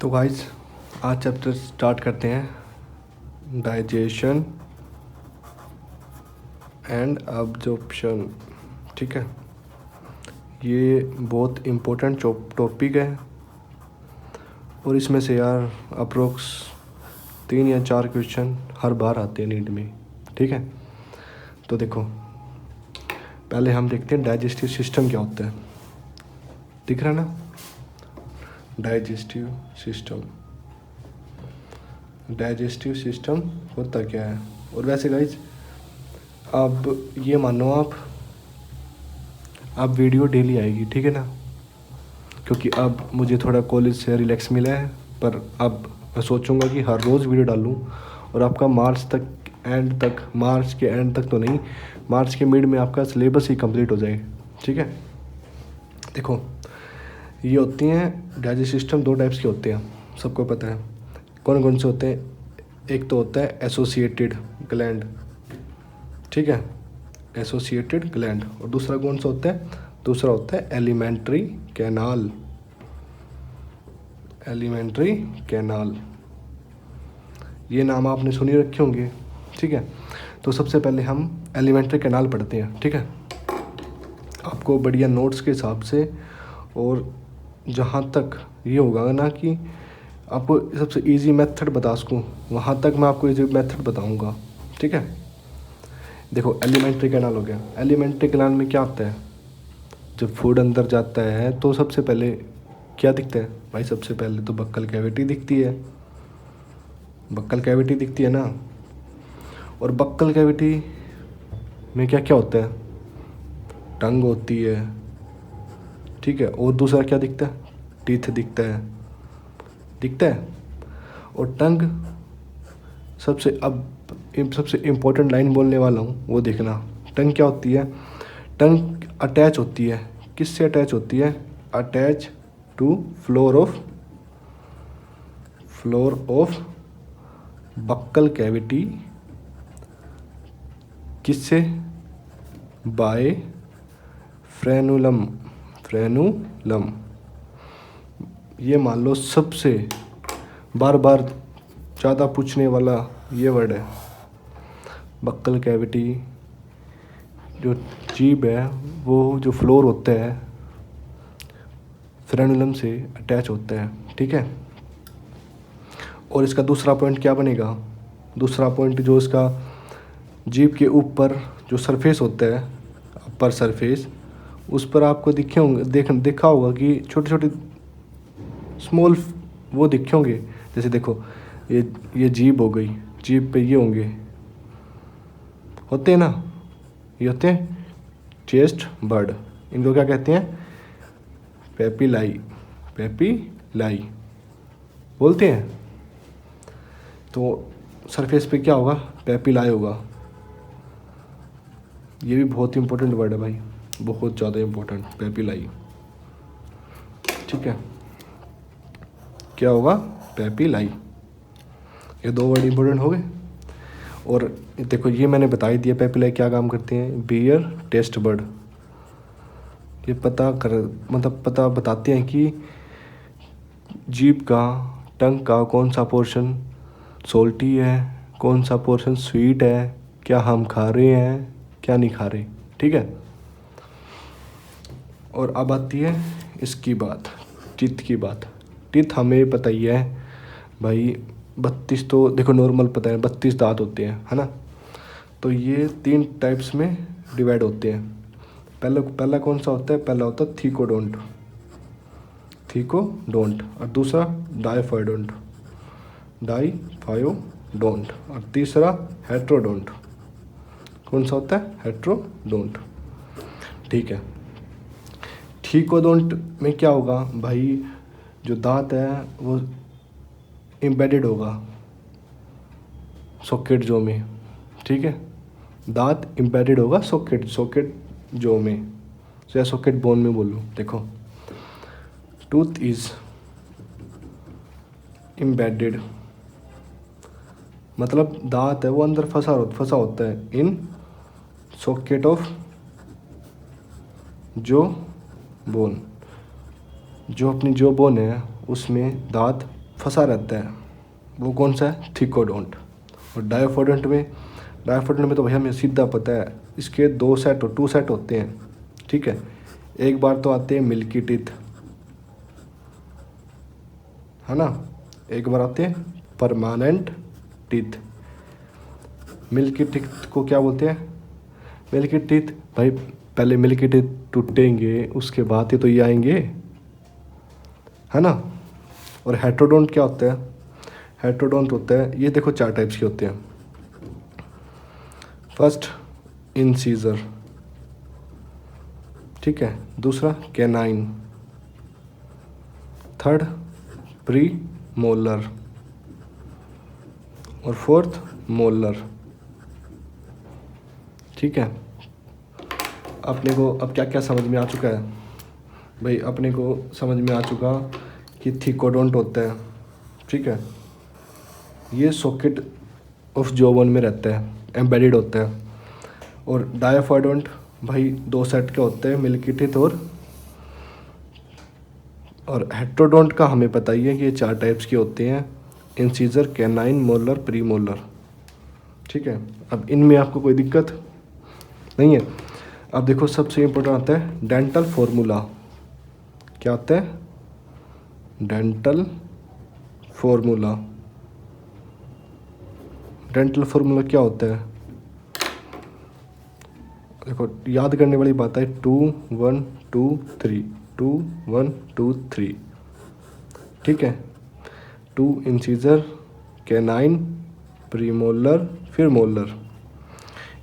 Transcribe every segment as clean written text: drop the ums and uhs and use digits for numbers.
तो गाइस आज chapter start करते हैं, डाइजेशन एंड अब्जॉर्प्शन। ठीक है, ये बहुत इम्पोर्टेंट टॉपिक है और इसमें से यार अप्रोक्स 3 या 4 क्वेश्चन हर बार आते हैं नीट में। ठीक है, तो देखो पहले हम देखते हैं डाइजेस्टिव सिस्टम क्या होता है। दिख रहा है ना, डाइजेस्टिव सिस्टम होता क्या है। और वैसे गाइज अब ये मानो आप वीडियो डेली आएगी, ठीक है ना, क्योंकि अब मुझे थोड़ा कॉलेज से रिलैक्स मिला है। पर अब मैं सोचूंगा कि हर रोज़ वीडियो डालूं और आपका मार्च के एंड तक तो नहीं, मार्च के मिड में आपका सिलेबस ही कंप्लीट हो जाए। ठीक है, देखो ये होती हैं डाइजेस्टिव सिस्टम, 2 टाइप्स के होते हैं, सबको पता है। कौन कौन से होते हैं? एक तो होता है एसोसिएटेड ग्लैंड, ठीक है, एसोसिएटेड ग्लैंड। और दूसरा कौन सा होता है? दूसरा होता है एलिमेंट्री कैनाल। ये नाम आपने सुनी रखे होंगे। ठीक है, तो सबसे पहले हम एलिमेंट्री कैनाल पढ़ते हैं। ठीक है, आपको बढ़िया नोट्स के हिसाब से, और जहाँ तक ये होगा ना कि आपको सबसे इजी मेथड बता सकूँ, वहाँ तक मैं आपको इजी मेथड बताऊँगा। ठीक है, देखो एलिमेंट्री कैनाल हो गया। एलिमेंट्री कैनाल में क्या होता है? जब फूड अंदर जाता है तो सबसे पहले क्या दिखता है भाई? सबसे पहले तो बक्कल कैविटी दिखती है ना। और बक्कल कैविटी में क्या क्या होता है? टंग होती है, ठीक है। और दूसरा क्या दिखता है? टीथ दिखता है। और टंग सबसे इम्पोर्टेंट लाइन बोलने वाला हूँ, वो देखना। टंग क्या होती है? टंग अटैच होती है, किससे अटैच होती है? Attach to floor of buccal cavity. किससे? By frenulum. ये मान लो सबसे बार बार ज़्यादा पूछने वाला ये वर्ड है। बक्कल कैविटी जो जीभ है, वो जो फ्लोर होता है फ्रेनुलम से अटैच होता है। ठीक है, और इसका दूसरा पॉइंट क्या बनेगा? दूसरा पॉइंट जो इसका जीभ के ऊपर जो सरफेस होता है, अपर सरफेस, उस पर आपको देखा होगा कि छोटे छोटे स्मॉल वो दिखे होंगे। जैसे देखो ये जीभ हो गई, जीभ पे ये होते हैं ना, ये होते हैं चेस्ट बर्ड। इनको क्या कहते हैं? पेपिलाई बोलते हैं। तो सरफेस पे क्या होगा? पेपिलाई होगा। ये भी बहुत इंपॉर्टेंट वर्ड है भाई, बहुत ज़्यादा इंपॉर्टेंट, पेपिलाई। ठीक है, क्या होगा? पेपिलाई। ये 2 वर्ड इंपॉर्टेंट हो गए। और देखो ये मैंने बता ही दिया पेपिलाई क्या काम करते हैं। बियर टेस्ट बर्ड, ये पता बताते हैं कि जीभ का, टंग का कौन सा पोर्शन सॉल्टी है, कौन सा पोर्शन स्वीट है, क्या हम खा रहे हैं, क्या नहीं खा रहे। ठीक है, और अब आती है इसकी बात, टीथ की बात। टीथ हमें पता ही है भाई, 32 तो देखो नॉर्मल पता है, 32 दांत होते हैं, है ना। तो ये 3 टाइप्स में डिवाइड होते हैं। पहला कौन सा होता है? पहला होता है थीकोडोंट, और दूसरा डाइफायोडोंट, और तीसरा हेट्रोडोंट। कौन सा होता है? हेट्रोडोंट। ठीक है, थीकोडोंट में क्या होगा भाई? जो दांत है वो एम्बेडेड होगा सॉकेट जो में। ठीक है, दांत एम्बेडेड होगा सॉकेट जो में, या सॉकेट बोन में बोलूँ। देखो टूथ इज एम्बेडेड, मतलब दांत है वो अंदर फंसा होता है इन सॉकेट ऑफ जो बोन। जो अपनी जो बोन है उसमें दांत फंसा रहता है, वो कौन सा है? थिकोडोंट। और डायोफोडोंट में तो भैया हमें सीधा पता है, इसके 2 सेट और 2 सेट होते हैं, ठीक है। एक बार तो आते हैं मिल्की टीथ, है ना, एक बार आते हैं परमानेंट टीथ। मिल्की टीथ को क्या बोलते हैं? मिल्की टीथ भाई, पहले मिल्की टीथ टूटेंगे उसके बाद ही तो ये आएंगे, है ना। और हेट्रोडोंट क्या होता है? हेट्रोडोंट होता है, ये देखो 4 टाइप्स के होते हैं। फर्स्ट इंसीजर, ठीक है। दूसरा कैनाइन, थर्ड प्री मोलर, और फोर्थ मोलर, ठीक है। अपने को अब क्या क्या समझ में आ चुका है भाई? अपने को समझ में आ चुका कि थिकोडोंट होता है, ठीक है, ये सॉकेट ऑफ जॉ1 में रहता है, एम्बेडेड होता है। और डायोफोडोंट भाई 2 सेट के होते हैं, मिल्की टीथ और हेट्रोडोंट का हमें पता ही है कि ये 4 टाइप्स के होते हैं, incisor, canine, molar, pre molar, ठीक है। अब इनमें आपको कोई दिक्कत नहीं है। अब देखो सबसे इम्पोर्टेंट आता है डेंटल फॉर्मूला। क्या आता है? Dental formula. डेंटल फॉर्मूला क्या होता है? देखो याद करने वाली बात है, 2 1 2 3, 2 1 2 3, ठीक है। 2 इंसीजर, कैनाइन, प्रीमोलर, फिर मोलर।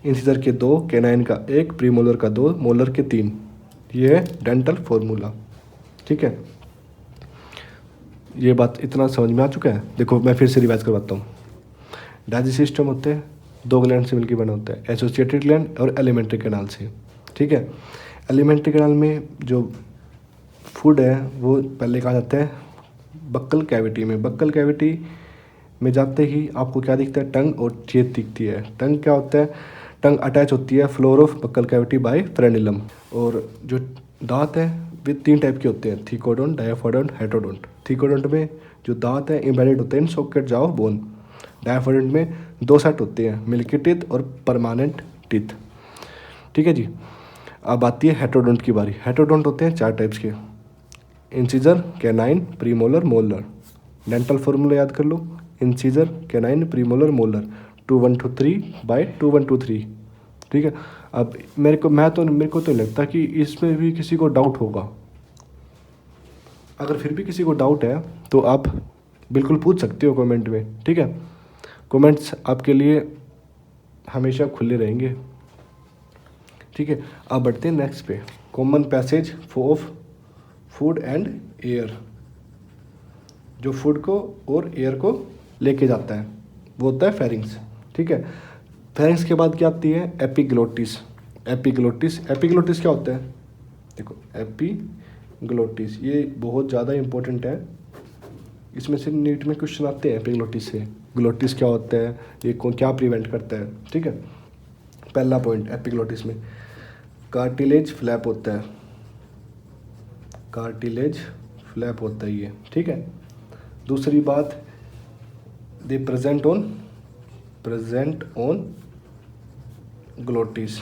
इंसीजर के 2, कैनाइन का 1, प्रीमोलर का 2, मोलर के 3। ये है डेंटल फॉर्मूला, ठीक है। ये बात इतना समझ में आ चुका है? देखो मैं फिर से रिवाइज करवाता हूँ। डाइजेस्टिव सिस्टम होते हैं 2 ग्लैंड से मिलकर बना होता है, एसोसिएटेड ग्लैंड और एलिमेंट्री कैनाल से, ठीक है। एलिमेंट्री कैनाल में जो फूड है वो पहले कहा जाता है बक्कल कैविटी में। बक्कल कैविटी में जाते ही आपको क्या दिखता है? टंग और टीथ दिखती है। टंग क्या होता है? टंग अटैच होती है floor of buccal cavity by frenulum. और जो दांत है वे 3 टाइप के होते हैं, थिकोडोंट, डायोफोडोंट, हेट्रोडोंट। थिकोडोंट में जो दांत है एम्बेडेड होते हैं इन सॉकेट जाओ बोन। डायोफोडोंट में 2 सेट होते हैं, मिल्की टीथ और परमानेंट टीथ, ठीक है जी। अब आती है हेट्रोडोंट की बारी। हेट्रोडोंट होते हैं 4 टाइप्स के, incisor, canine, premolar, molar. Dental formula याद कर लो, incisor, canine, premolar, molar, 2 1 2 3 by 2 1 2 3, ठीक है। अब मेरे को तो लगता कि इसमें भी किसी को डाउट होगा। अगर फिर भी किसी को डाउट है तो आप बिल्कुल पूछ सकते हो कमेंट में, ठीक है। कमेंट्स आपके लिए हमेशा खुले रहेंगे, ठीक है। अब बढ़ते हैं नेक्स्ट पे, common passage of food and air. जो फूड को और एयर को लेके जाता है वो होता है फेरिंग्स, ठीक है। फेरिंग्स के बाद क्या आती है? एपिग्लोटिस। एपिग्लोटिस क्या होता है? देखो एपिग्लोटिस ये बहुत ज़्यादा इम्पोर्टेंट है, इसमें से नीट में क्वेश्चन आते हैं एपिग्लोटिस से। ग्लोटिस क्या होता है, ये क्या प्रिवेंट करता है, ठीक है। पहला पॉइंट एपिग्लोटिस में कार्टिलेज फ्लैप होता है, कार्टिलेज फ्लैप होता है ये, ठीक है। दूसरी बात, दे प्रेजेंट ऑन ग्लोटिस,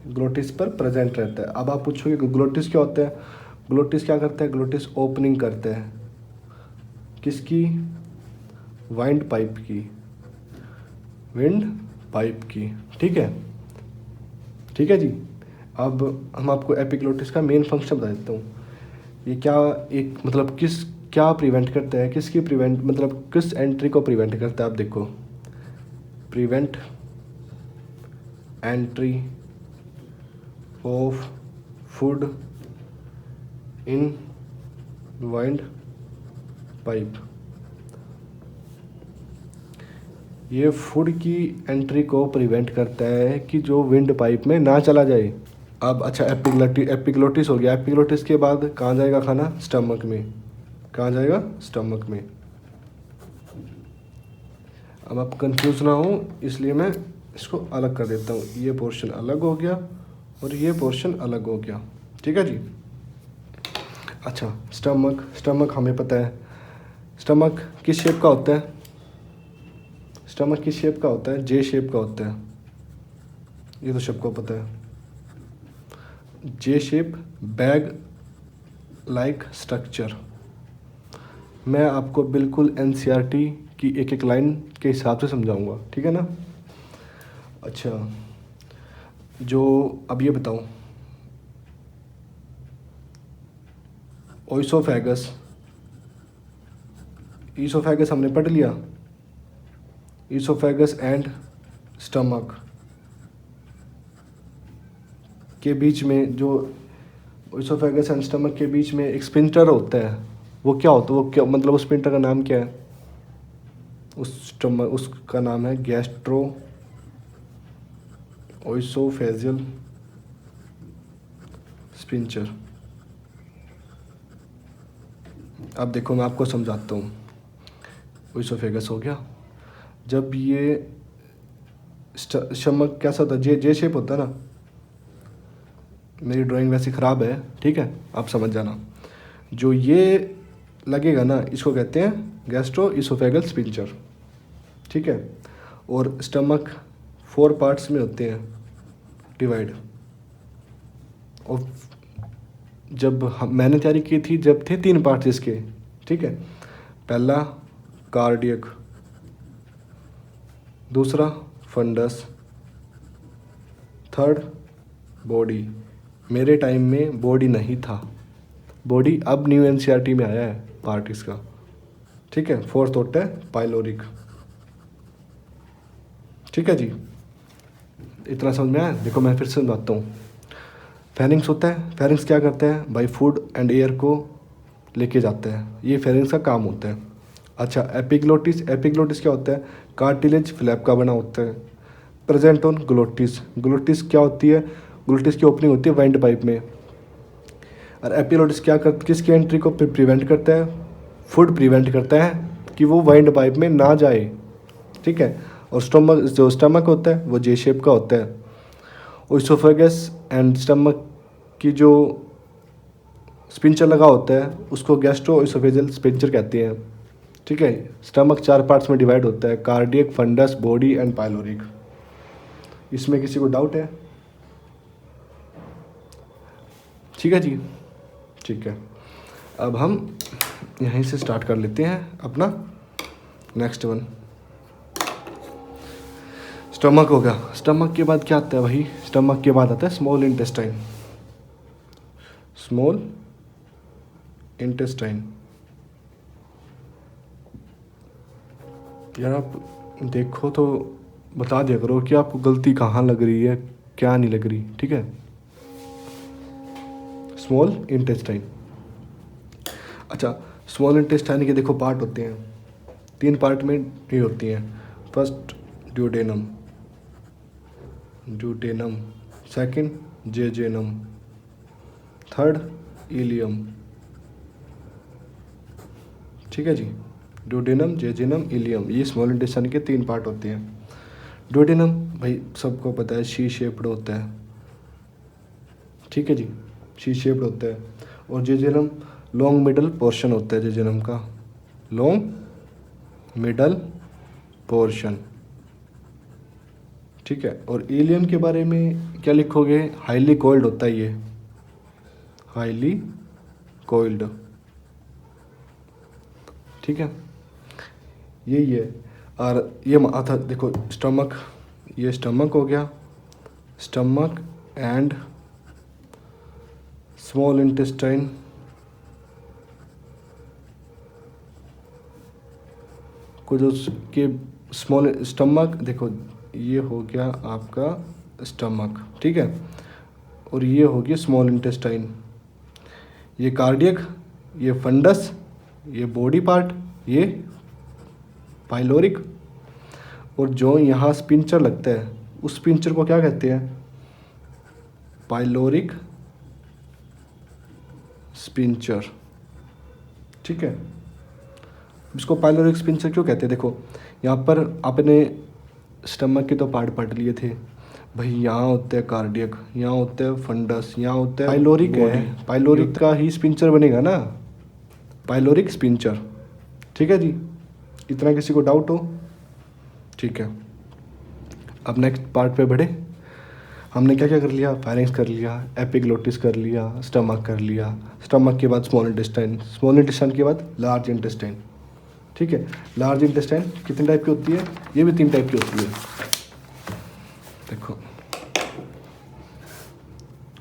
ग्लोटिस पर प्रेजेंट रहता है। अब आप पूछोगे ग्लोटिस क्या होता है? ग्लोटिस क्या करता है? ग्लोटिस ओपनिंग करता है, किसकी? वाइंड पाइप की, विंड पाइप की, ठीक है, ठीक है जी। अब हम आपको एपिग्लोटिस का मेन फंक्शन बता देता हूँ। ये क्या एक मतलब क्या प्रिवेंट करता है, किसकी प्रिवेंट मतलब किस एंट्री को प्रिवेंट करता है? आप देखो, prevent entry of food in wind pipe. ये फूड की एंट्री को प्रिवेंट करता है कि जो विंड पाइप में ना चला जाए। अब अच्छा एपिग्लोटिस हो गया। एपिग्लोटिस के बाद कहाँ जाएगा खाना? स्टमक में। कहाँ जाएगा? स्टमक में। अब आप कंफ्यूज ना हो इसलिए मैं इसको अलग कर देता हूँ, ये पोर्शन अलग हो गया और ये पोर्शन अलग हो गया, ठीक है जी। अच्छा स्टमक हमें पता है स्टमक किस शेप का होता है? स्टमक किस शेप का होता है? जे शेप का होता है, ये तो सबको पता है। जे शेप, बैग लाइक स्ट्रक्चर। मैं आपको बिल्कुल एनसीईआरटी की एक एक लाइन के हिसाब से समझाऊंगा, ठीक है ना। अच्छा, जो अब ये बताओ, ओइसोफेगस, ईसोफेगस हमने पढ़ लिया। ईसोफेगस एंड स्टमक के बीच में, जो ओइसोफेगस एंड स्टमक के बीच में एक स्पिंटर होता है, वो क्या होता है? वो क्या मतलब उस स्पिंटर का नाम क्या है? उस स्टमक, उसका नाम है गैस्ट्रो ओइसोफेजियल स्पिंचर। अब देखो मैं आपको समझाता हूँ। ओइसोफेगस हो गया, जब ये स्टमक कैसा होता है? जे जे शेप होता है ना। मेरी ड्राइंग वैसे ख़राब है, ठीक है, आप समझ जाना। जो ये लगेगा ना, इसको कहते हैं गैस्ट्रो इसोफेगल स्पिंचर, ठीक है। और स्टमक 4 पार्ट्स में होते हैं डिवाइड। और जब मैंने तैयारी की थी, जब थे 3 पार्ट्स इसके, ठीक है। पहला कार्डियक, दूसरा फंडस, थर्ड बॉडी। मेरे टाइम में बॉडी नहीं था, बॉडी अब न्यू एनसीईआरटी में आया है पार्ट इसका, ठीक है। फोर्थ होता है पाइलोरिक, ठीक है जी। इतना समझ में आया? देखो मैं फिर से समझाता हूँ। फेरिंग्स होता है, फेरिंग्स क्या करता है भाई? फूड एंड एयर को लेके जाता है, ये फेरिंग्स का काम होता है। अच्छा, एपिग्लोटिस, एपिग्लोटिस क्या होता है? कार्टिलेज फ्लैप का बना होता है। प्रेजेंट ऑन ग्लोटिस, ग्लोटिस क्या होती है? ग्लोटिस की ओपनिंग होती है वाइंड पाइप में। और एपिग्लोटिस क्या कर, किसकी एंट्री को प्रिवेंट करता है? फूड प्रिवेंट करता है कि वो वाइंड पाइप में ना जाए, ठीक है। और स्टमक, जो स्टमक होता है वो जे शेप का होता है। ओइसोफेगस एंड स्टमक की जो स्पिंचर लगा होता है उसको गैस्ट्रो ओइसोफेजियल स्पिंचर कहते हैं, ठीक है। स्टमक 4 पार्ट्स में डिवाइड होता है, cardiac, fundus, body and pyloric. इसमें किसी को डाउट है? ठीक है जी, ठीक है। अब हम यहीं से स्टार्ट कर लेते हैं अपना नेक्स्ट वन। स्टमक हो गया। स्टमक के बाद क्या आता है भाई? स्टमक के बाद आता है स्मॉल इंटेस्टाइन। स्मॉल इंटेस्टाइन, यार आप देखो तो बता दिया करो कि आपको गलती कहाँ लग रही है, क्या नहीं लग रही, ठीक है। Small intestine. अच्छा, स्मॉल इंटेस्टाइन के देखो पार्ट होते हैं, 3 पार्ट में ये होती हैं। First duodenum, duodenum, second jejunum, third ileum, ठीक है जी। ड्यूडेनम, जेजेनम, इलियम, ये स्मॉल इंटेस्टाइन के 3 पार्ट होते हैं। ड्यूडेनम भाई सबको पता है सी शेप्ड होता है, ठीक है जी, सी शेप्ड होता है। और जेजेनम लॉन्ग मिडल पोर्शन होता है जेजेनम का, लॉन्ग मिडल पोर्शन, ठीक है। और इलियम के बारे में क्या लिखोगे? हाईली कोइल्ड होता है ये, हाईली कोइल्ड, ठीक है, यही है। और ये माथा देखो, स्टमक, ये स्टमक हो गया। स्टमक एंड स्मॉल इंटेस्टाइन को जो के स्मॉल स्टमक, देखो ये हो गया आपका स्टमक, ठीक है। और ये हो गया स्मॉल इंटेस्टाइन, ये कार्डियक, ये फंडस, ये बॉडी पार्ट, ये पाइलोरिक। और जो यहाँ स्पिंचर लगता है उस स्पिंचर को क्या कहते हैं? पाइलोरिक स्पिंचर, ठीक है। इसको पाइलोरिक स्पिंचर क्यों कहते हैं? देखो यहाँ पर आपने स्टमक के तो पार्ट पढ़ लिए थे भाई, यहाँ होता है कार्डियक, यहाँ होता है फंडस, यहाँ होता है पाइलोरिक है, पाइलोरिक का ही स्पिंचर बनेगा ना, पाइलोरिक स्पिंचर, ठीक है जी, इतना किसी को डाउट हो? ठीक है, अब नेक्स्ट पार्ट पे बढ़े। हमने क्या क्या कर लिया? फायरिंग्स कर लिया, एपिग्लोटिस कर लिया, स्टमक कर लिया, स्टमक के बाद स्मॉल इंटेस्टाइन, स्मॉल इंटेस्टाइन के बाद लार्ज इंटेस्टाइन। ठीक है, लार्ज इंटेस्टाइन कितने टाइप की होती है? ये भी 3 टाइप की होती है। देखो,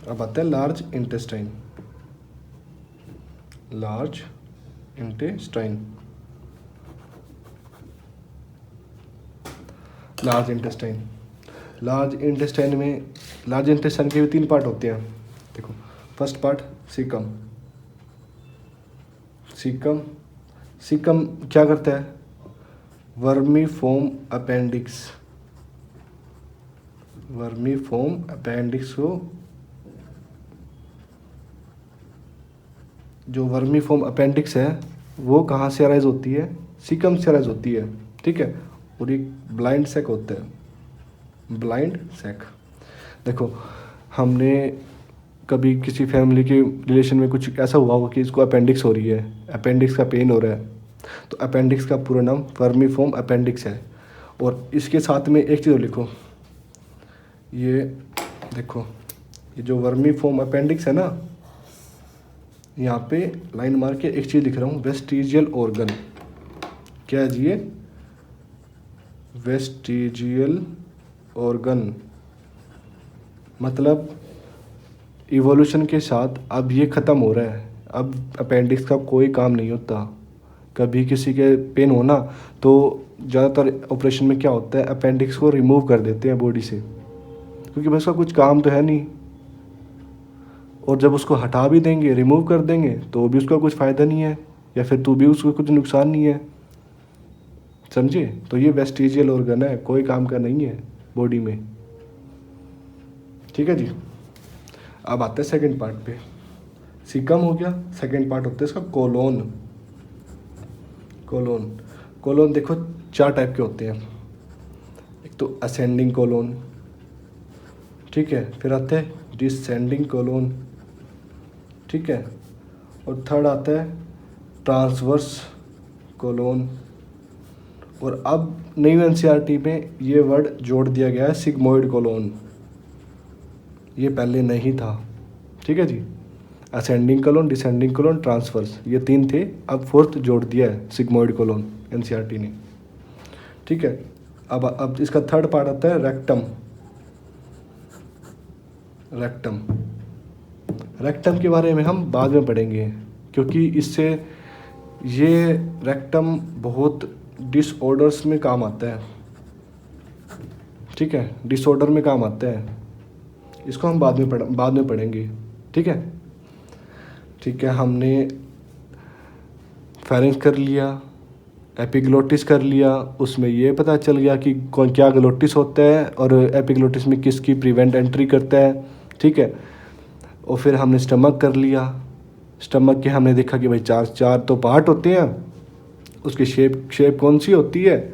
अब आता है large intestine. Large intestine, large intestine, large intestine में, लार्ज इंटेस्टाइन के भी 3 पार्ट होते हैं। देखो, first part caecum. Caecum, caecum क्या करता है? वर्मीफॉर्म अपेंडिक्स, वर्मीफॉर्म अपेंडिक्स को, जो वर्मीफॉर्म अपेंडिक्स है वो कहाँ से अराइज होती है? सीकम से अराइज होती है। ठीक है, और एक ब्लाइंड सैक होता है, ब्लाइंड सैक। देखो, हमने कभी किसी फैमिली के रिलेशन में कुछ ऐसा हुआ होगा कि इसको अपेंडिक्स हो रही है, अपेंडिक्स का पेन हो रहा है, तो अपेंडिक्स का पूरा नाम वर्मीफॉर्म अपेंडिक्स है। और इसके साथ में एक चीज़ लिखो, ये देखो, ये जो वर्मीफॉर्म अपेंडिक्स है ना, यहाँ पे लाइन मार के एक चीज़ लिख रहा हूँ, वेस्टिजियल ऑर्गन। क्या है जी ये? वेस्टिजियल ऑर्गन, मतलब इवोल्यूशन के साथ अब ये ख़त्म हो रहा है, अब अपेंडिक्स का कोई काम नहीं होता। कभी किसी के पेन होना तो ज़्यादातर ऑपरेशन में क्या होता है, अपेंडिक्स को रिमूव कर देते हैं बॉडी से, क्योंकि बस का कुछ काम तो है नहीं। और जब उसको हटा भी देंगे, रिमूव कर देंगे, तो भी उसका कुछ फ़ायदा नहीं है, या फिर तो भी उसको कुछ नुकसान नहीं है। समझे? तो ये वेस्टिजियल ऑर्गन है, कोई काम का नहीं है बॉडी में। ठीक है जी, अब आते हैं सेकंड पार्ट पे। सीकम हो गया, सेकंड पार्ट होता है इसका कोलोन। कोलोन, कोलोन देखो 4 टाइप के होते हैं। एक तो असेंडिंग कोलोन, ठीक है, फिर आते हैं डिसेंडिंग कोलोन, ठीक है, और थर्ड आता है ट्रांसवर्स कोलोन। और अब नई एनसीईआरटी में ये वर्ड जोड़ दिया गया है, सिग्मोइड कोलोन। ये पहले नहीं था। ठीक है जी, ascending colon, descending colon, transverse, ये 3 थे, अब 4th जोड़ दिया है, सिग्मोइड कोलोन, एनसीईआरटी ने। ठीक है, अब इसका थर्ड पार्ट आता है रेक्टम। रेक्टम, रेक्टम के बारे में हम बाद में पढ़ेंगे, क्योंकि इससे ये रेक्टम बहुत डिसऑर्डर्स में काम आता है। ठीक है, डिसऑर्डर में काम आता है, इसको हम बाद में पढ़ेंगे। ठीक है, ठीक है, हमने फेरिंक्स कर लिया, एपिग्लोटिस कर लिया, उसमें ये पता चल गया कि कौन क्या ग्लोटिस होता है और एपिग्लोटिस में किसकी प्रिवेंट एंट्री करता है। ठीक है, और फिर हमने स्टमक कर लिया। स्टमक के हमने देखा कि भाई चार तो पार्ट होते हैं, उसकी शेप कौन सी होती है,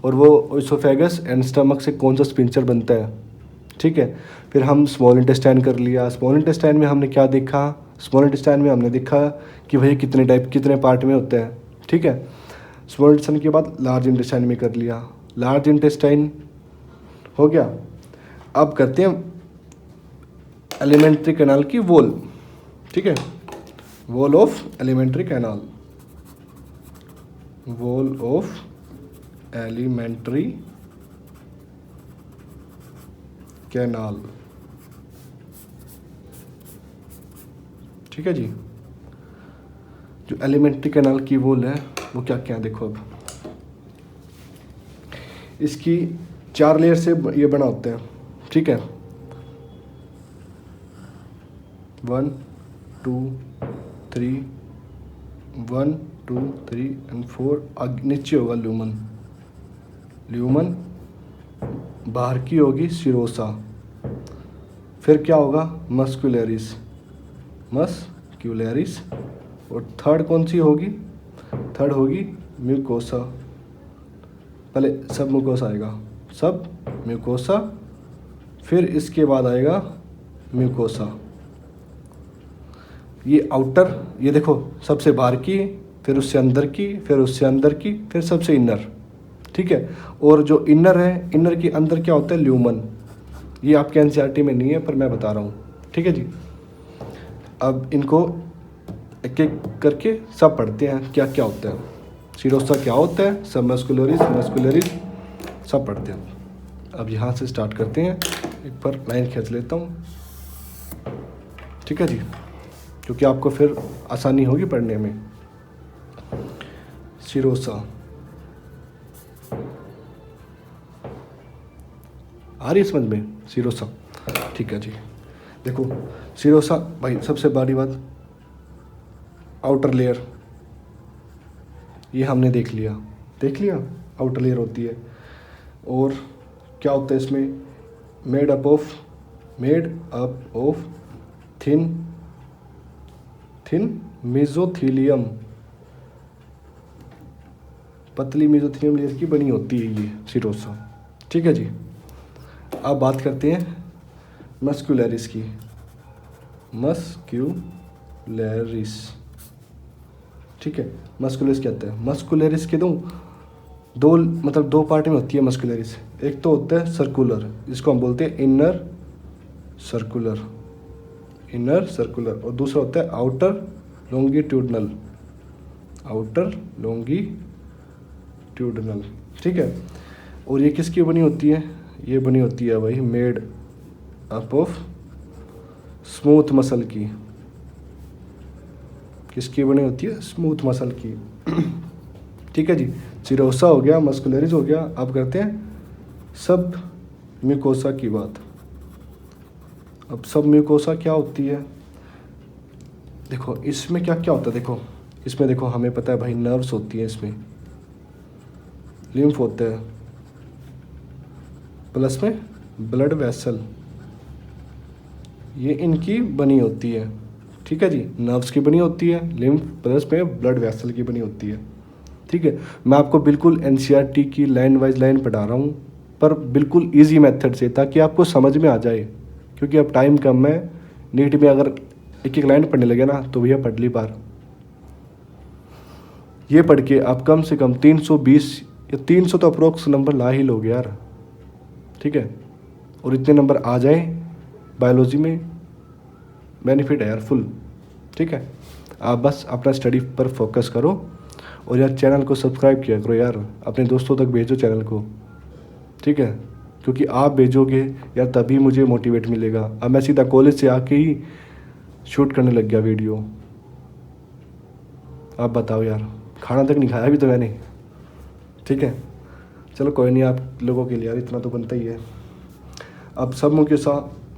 और वो इसोफेगस एंड स्टमक से कौन सा स्पिंचर बनता है। ठीक है, फिर हम स्मॉल इंटेस्टाइन कर लिया। स्मॉल इंटेस्टाइन में हमने क्या देखा? स्मॉल इंटेस्टाइन में हमने देखा कि भाई कितने पार्ट में होता है। ठीक है, स्मॉल इंटेस्टाइन के बाद लार्ज इंटेस्टाइन में कर लिया। लार्ज इंटेस्टाइन हो गया। अब करते हैं एलिमेंट्री कैनाल की वॉल। ठीक है, wall of alimentary canal, wall of alimentary canal. ठीक है जी, जो एलिमेंट्री कैनाल की वॉल है वो क्या क्या है देखो। अब इसकी 4 लेयर से ये बना होता है। ठीक है, 1 2 3, 1 2 3 एंड 4। नीचे होगा ल्यूमन, ल्यूमन बाहर की होगी सिरोसा, फिर क्या होगा मस्कुलरिस, मस्कुलरिस, और थर्ड कौन सी होगी? थर्ड होगी म्यूकोसा। पहले सब म्यूकोसा आएगा, सब म्यूकोसा, फिर इसके बाद आएगा म्यूकोसा। ये आउटर, ये देखो सबसे बाहर की फिर उससे अंदर की, फिर उससे अंदर की, फिर सबसे इनर। ठीक है, और जो इनर है, इनर के अंदर क्या होता है, ल्यूमन। ये आपके एनसीईआरटी में नहीं है पर मैं बता रहा हूँ। ठीक है जी, अब इनको एक एक करके सब पढ़ते हैं क्या क्या होता है। सीरोसा क्या होता है, सब मस्कुलरिस, मस्कुलरिस, सब पढ़ते हैं। अब यहाँ से स्टार्ट करते हैं, एक बार लाइन खींच लेता हूँ। ठीक है जी, क्योंकि आपको फिर आसानी होगी पढ़ने में। सीरोसा आ रही है समझ में, सीरोसा। ठीक है जी, देखो सीरोसा भाई सबसे बड़ी बात, आउटर लेयर, ये हमने देख लिया, देख लिया आउटर लेयर होती है। और क्या होता है इसमें, मेड अप ऑफ थिन मेसोथीलियम, पतली मेसोथीलियम लेयर की बनी होती है ये सीरोसा। ठीक है जी, अब बात करते हैं मस्कुलरिस की। मस्क्यूलरिस, ठीक है, मस्कुलरिस क्या होता है, मस्कुलरिस के दो मतलब दो पार्ट में होती है मस्कुलरिस। एक तो होता है सर्कुलर, जिसको हम बोलते हैं इनर सर्कुलर, और दूसरा होता है आउटर लॉन्गिट्यूडनल। ठीक है, और ये किसकी बनी होती है, ये बनी होती है भाई made up of smooth muscle की। किसकी बनी होती है, स्मूथ मसल की। ठीक है जी, सीरोसा हो गया, मस्कुलरिस हो गया। अब करते हैं सब म्यूकोसा की बात। अब सब म्यूकोसा क्या होती है, देखो इसमें क्या क्या होता है। देखो इसमें देखो हमें पता है भाई नर्व्स होती है, इसमें लिम्फ होता है, प्लस में ब्लड वेसल, ये इनकी बनी होती है। ठीक है जी, नर्व्स की बनी होती है, लिम्फ प्लस में ब्लड वेसल की बनी होती है। ठीक है, मैं आपको बिल्कुल एनसीईआरटी की लाइन वाइज लाइन पढ़ा रहा हूँ, पर बिल्कुल इजी मेथड से, ताकि आपको समझ में आ जाए, क्योंकि अब टाइम कम है। नीट में अगर एक एक लाइन पढ़ने लगे ना तो भैया पढ़ ली बार। ये पढ़ के आप कम से कम 320 या 300 तो अप्रोक्स नंबर ला ही लोगे यार। ठीक है, और इतने नंबर आ जाए बायोलॉजी में, बेनिफिट है यार फुल। ठीक है, आप बस अपना स्टडी पर फोकस करो, और यार चैनल को सब्सक्राइब किया करो यार, अपने दोस्तों तक भेजो चैनल को। ठीक है, क्योंकि आप भेजोगे यार तभी मुझे मोटिवेट मिलेगा। अब मैं सीधा कॉलेज से आके ही शूट करने लग गया वीडियो। आप बताओ यार, खाना तक नहीं खाया अभी तो मैंने। ठीक है, चलो कोई नहीं, आप लोगों के लिए यार इतना तो बनता ही है। अब सब मुकोसा,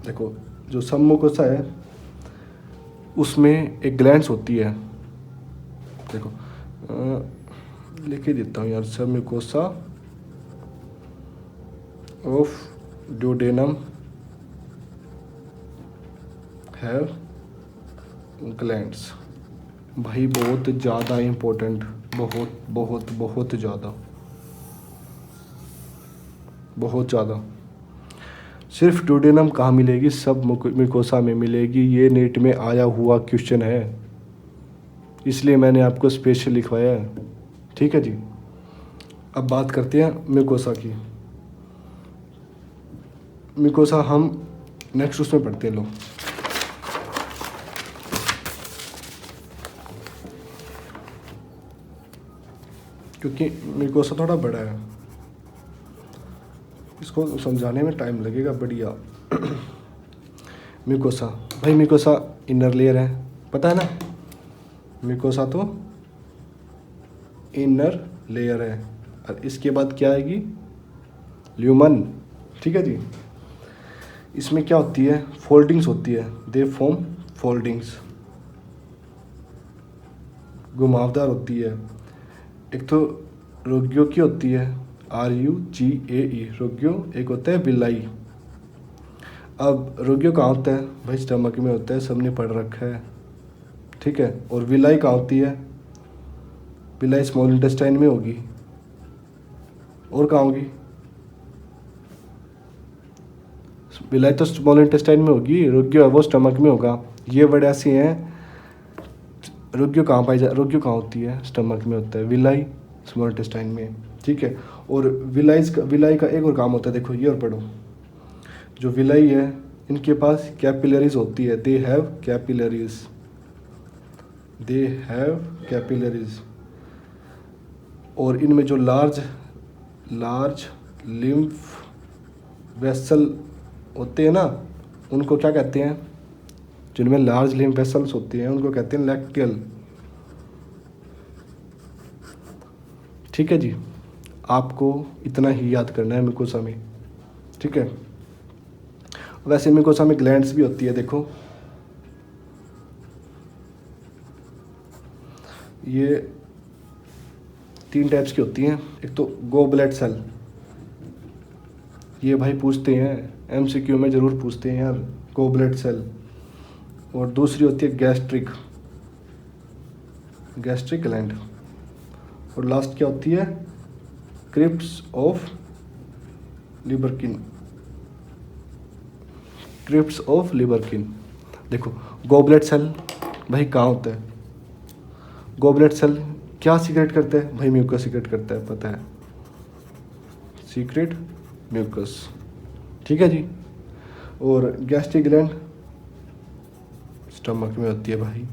देखो जो सब मुकोसा है उसमें एक ग्लैंड्स होती है। देखो लिख ही देता हूँ यार, सब मुकोसा ऑफ ड्यूडेनम हैव ग्लैंड्स। भाई बहुत ज़्यादा इम्पोर्टेंट, बहुत बहुत बहुत ज़्यादा, बहुत ज़्यादा। सिर्फ ड्यूडेनम कहाँ मिलेगी, सब मुकोसा में मिलेगी। ये नीट में आया हुआ क्वेश्चन है, इसलिए मैंने आपको स्पेशल लिखवाया है। ठीक है जी, अब बात करते हैं म्यूकोसा की। म्यूकोसा हम नेक्स्ट उसमें पढ़ते हैं लोग। क्योंकि म्यूकोसा थोड़ा बड़ा है, इसको समझाने में टाइम लगेगा बढ़िया। म्यूकोसा, भाई म्यूकोसा इनर लेयर है, पता है ना, म्यूकोसा तो इनर लेयर है। और इसके बाद क्या आएगी, ल्यूमन। ठीक है जी, इसमें क्या होती है, फोल्डिंग्स होती है, दे फॉर्म फोल्डिंग्स, घुमावदार होती है। एक तो रोगियो की होती है, RUGAE रोगियो, एक होता है विलाई। अब रोगियो कहाँ होता है भाई, स्टमक में होता है, सबने पढ़ रखा है। ठीक है, और विलाई कहाँ होती है, विलाई स्मॉल इंटेस्टाइन में होगी, और कहाँ होगी, विलाई तो स्मॉल इंटेस्टाइन में होगी, रोगियो है वो स्टमक में होगा। ये वर्ड ऐसे हैं रुग्यू कहाँ होती है? स्टमक में होता है। विलाई स्मॉल इंटेस्टाइन में, ठीक है। और विलाई का एक और काम होता है, देखो ये और पढ़ो। जो विलाई है इनके पास कैपिलरीज होती है, दे हैव कैपिलरीज। और इनमें जो लार्ज लिम्फ वेसल होते हैं ना, उनको क्या कहते हैं? जिनमें लार्ज लिम्फ वेसल्स होती हैं उनको कहते हैं लैक्टियल, ठीक है जी। आपको इतना ही याद करना है म्यूकोसा में, ठीक है। वैसे म्यूकोसा में ग्लैंड्स भी होती है, देखो ये 3 टाइप्स की होती हैं। एक तो गोबलेट सेल, ये भाई पूछते हैं एमसीक्यू में, ज़रूर पूछते हैं यार, गोबलेट सेल। और दूसरी होती है गैस्ट्रिक ग्लैंड। और लास्ट क्या होती है? Crypts of Lieberkuhn. देखो गोबलेट सेल भाई कहाँ होता है? गोबलेट सेल क्या सीक्रेट करता है भाई? म्यूकस सीक्रेट करता है, पता है, सीक्रेट म्यूकस, ठीक है जी। और गैस्ट्रिक ग्लैंड स्टमक में होती है भाई,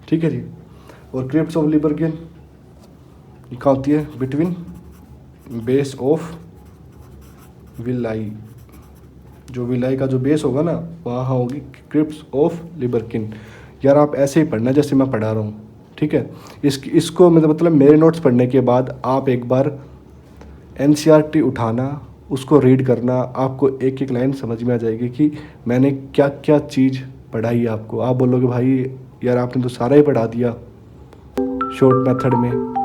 ठीक है जी। और क्रिप्स ऑफ लिबरकिन कहाँ होती है? बिटवीन बेस ऑफ विलाई, जो विलाई का जो बेस होगा ना वहाँ होगी क्रिप्स ऑफ लिबरकिन। यार आप ऐसे ही पढ़ना जैसे मैं पढ़ा रहा हूँ, ठीक है। इसको मतलब मेरे नोट्स पढ़ने के बाद आप एक बार एनसीईआरटी उठाना, उसको रीड करना, आपको एक एक लाइन समझ में आ जाएगी कि मैंने क्या क्या चीज़ पढ़ाई है आपको। आप बोलोगे भाई यार आपने तो सारा ही पढ़ा दिया शॉर्ट मेथड में।